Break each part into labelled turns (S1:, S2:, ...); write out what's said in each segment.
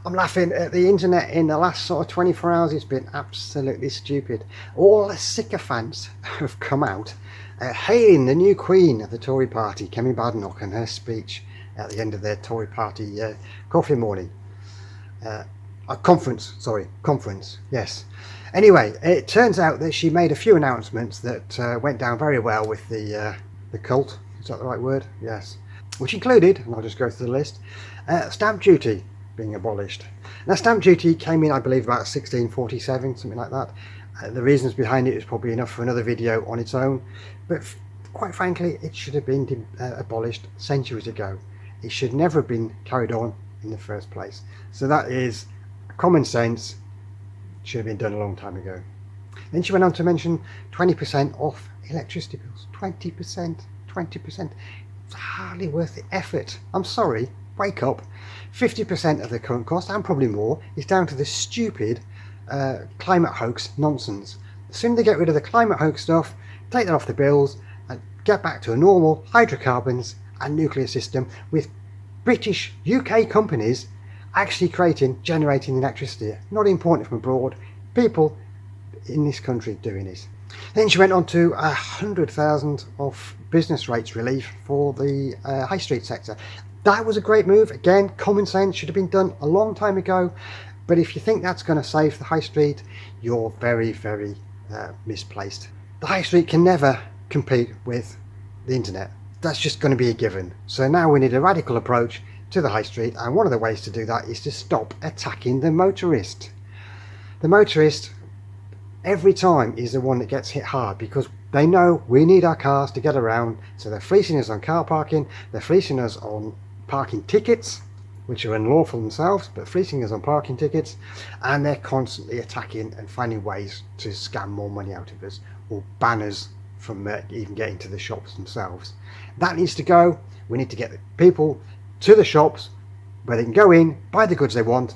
S1: I'm laughing at the internet in the last sort of 24 hours. It's been absolutely stupid. All the sycophants have come out hailing the new queen of the Tory party, Kemi Badenoch, and her speech at the end of their Tory party coffee morning. Conference, yes. Anyway, it turns out that she made a few announcements that went down very well with the cult. Is that the right word? Yes. Which included, and I'll just go through the list, stamp duty being abolished. Now, stamp duty came in, I believe, about 1647, something like that. The reasons behind it is probably enough for another video on its own, but quite frankly, it should have been abolished centuries ago. It should never have been carried on in the first place. So that is common sense. Should have been done a long time ago. Then she went on to mention 20% off electricity bills. 20%. It's hardly worth the effort. I'm sorry, wake up. 50% of the current cost, and probably more, is down to this stupid climate hoax nonsense. The sooner they get rid of the climate hoax stuff, take that off the bills, and get back to a normal hydrocarbons and nuclear system with British, UK companies actually generating electricity, not importing from abroad, people in this country doing it. Then she went on to 100,000 of business rates relief for the high street sector. That was a great move. Again, common sense, should have been done a long time ago. But if you think that's going to save the high street, you're very, very misplaced. The high street can never compete with the internet. That's just going to be a given. So now we need a radical approach to the high street, and one of the ways to do that is to stop attacking the motorist. The motorist every time is the one that gets hit hard, because they know we need our cars to get around, so they're fleecing us on car parking, they're fleecing us on parking tickets, which are unlawful themselves, but fleecing us on parking tickets, and they're constantly attacking and finding ways to scam more money out of us, or ban us from even getting to the shops themselves. That needs to go. We need to get the people to the shops where they can go in, buy the goods they want,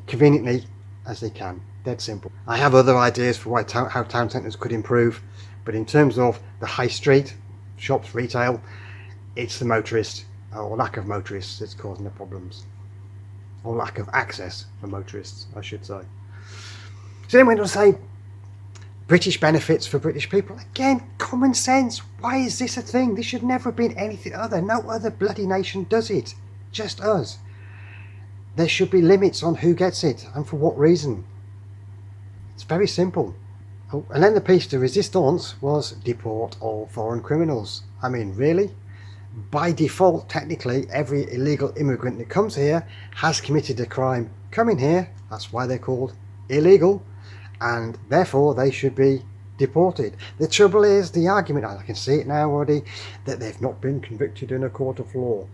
S1: conveniently as they can. Dead simple. I have other ideas for how town centres could improve, but in terms of the high street, shops, retail, it's the motorist, or lack of motorists, that's causing the problems. Or lack of access for motorists, I should say. So then we went on to say British benefits for British people. Again, common sense. Why is this a thing? This should never have been anything other. No other bloody nation does it. Just us. There should be limits on who gets it and for what reason. It's very simple. Oh, and then the piece de resistance was deport all foreign criminals. I mean, really? By default, technically, every illegal immigrant that comes here has committed a crime coming here. That's why they're called illegal, and therefore they should be deported. The trouble is, the argument, I can see it now already, that they've not been convicted in a court of law,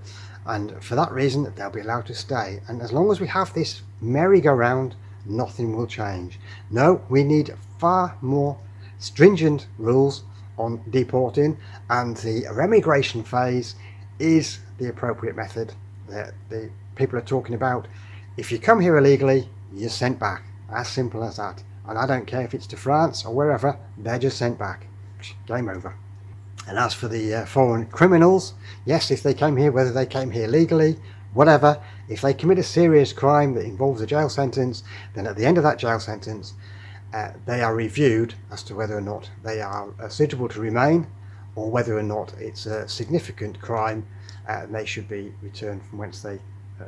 S1: and for that reason they'll be allowed to stay. And as long as we have this merry-go-round, nothing will change. No, we need far more stringent rules on deporting, and the remigration phase is the appropriate method that the people are talking about. If you come here illegally, you're sent back. As simple as that. And I don't care if it's to France or wherever, they're just sent back. Game over. And as for the foreign criminals, yes, if they came here, whether they came here legally, whatever, if they commit a serious crime that involves a jail sentence, then at the end of that jail sentence, they are reviewed as to whether or not they are suitable to remain, or whether or not it's a significant crime and they should be returned from whence they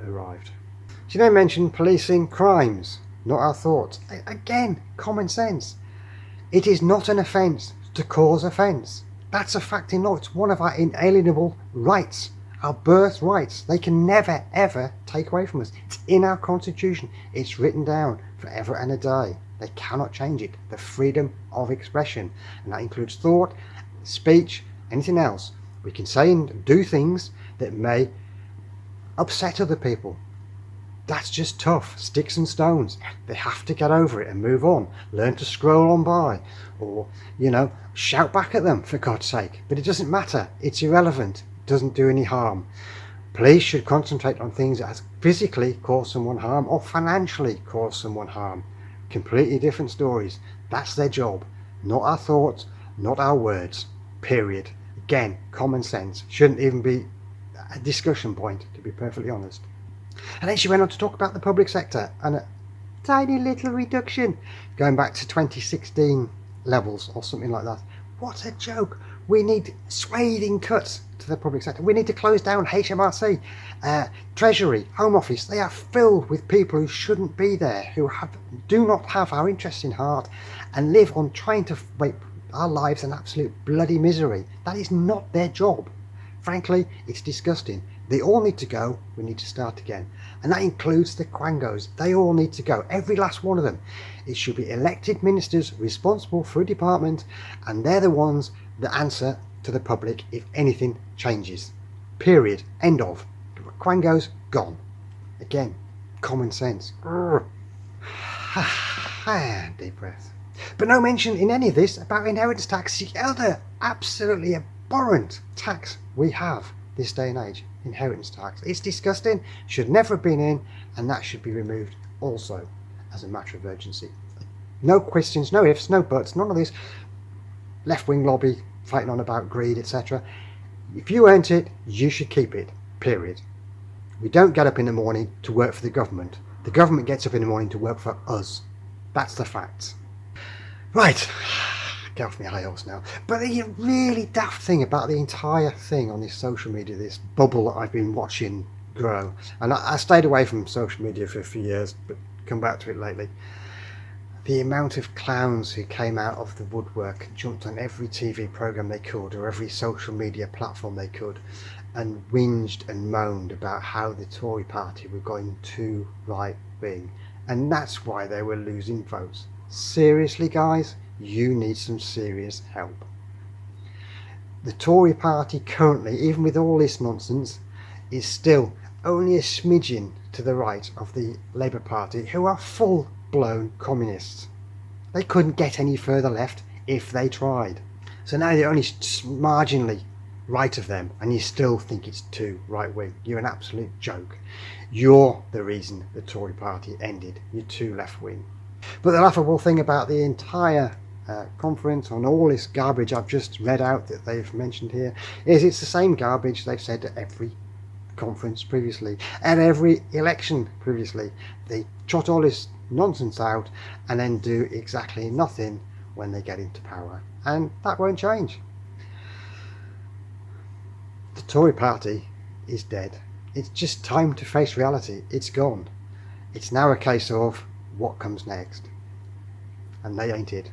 S1: arrived. She then mentioned policing crimes. Not our thoughts. Again, common sense. It is not an offence to cause offence. That's a fact in law. It's one of our inalienable rights, our birth rights. They can never, ever take away from us. It's in our constitution. It's written down forever and a day. They cannot change it. The freedom of expression. And that includes thought, speech, anything else. We can say and do things that may upset other people. That's just tough. Sticks and stones. They have to get over it and move on. Learn to scroll on by. Or, shout back at them, for God's sake. But it doesn't matter. It's irrelevant. It doesn't do any harm. Police should concentrate on things that physically cause someone harm or financially cause someone harm. Completely different stories. That's their job. Not our thoughts, not our words. Period. Again, common sense. Shouldn't even be a discussion point, to be perfectly honest. And then she went on to talk about the public sector and a tiny little reduction going back to 2016 levels or something like that. What a joke. We need swathing cuts to the public sector. We need to close down HMRC, Treasury, Home Office. They are filled with people who shouldn't be there, who do not have our interests in heart and live on trying to make our lives an absolute bloody misery. That is not their job. Frankly, it's disgusting. They all need to go. We need to start again. And that includes the quangos. They all need to go. Every last one of them. It should be elected ministers responsible for a department, and they're the ones that answer to the public if anything changes. Period. End of. Quangos, gone. Again, common sense. Deep breath. But no mention in any of this about inheritance tax, the other absolutely abhorrent tax we have this day and age. Inheritance tax. It's disgusting, should never have been in, and that should be removed also as a matter of urgency. No questions, no ifs, no buts, none of this left-wing lobby fighting on about greed, etc. If you earned it, you should keep it, period. We don't get up in the morning to work for the government. The government gets up in the morning to work for us. That's the facts. Right, get off my high horse now. But the really daft thing about the entire thing on this social media, this bubble that I've been watching grow, and I stayed away from social media for a few years, but come back to it lately. The amount of clowns who came out of the woodwork and jumped on every TV programme they could or every social media platform they could and whinged and moaned about how the Tory party were going too right wing, and that's why they were losing votes. Seriously, guys, you need some serious help. The Tory party currently, even with all this nonsense, is still only a smidgen to the right of the Labour Party, who are full-blown communists. They couldn't get any further left if they tried. So now they're only marginally right of them, and you still think it's too right-wing. You're an absolute joke. You're the reason the Tory party ended. You're too left-wing. But the laughable thing about the entire conference on all this garbage I've just read out that they've mentioned here is it's the same garbage they've said at every conference previously, at every election previously. They trot all this nonsense out and then do exactly nothing when they get into power, and that won't change. The Tory party is dead. It's just time to face reality. It's gone. It's now a case of what comes next, and they ain't it.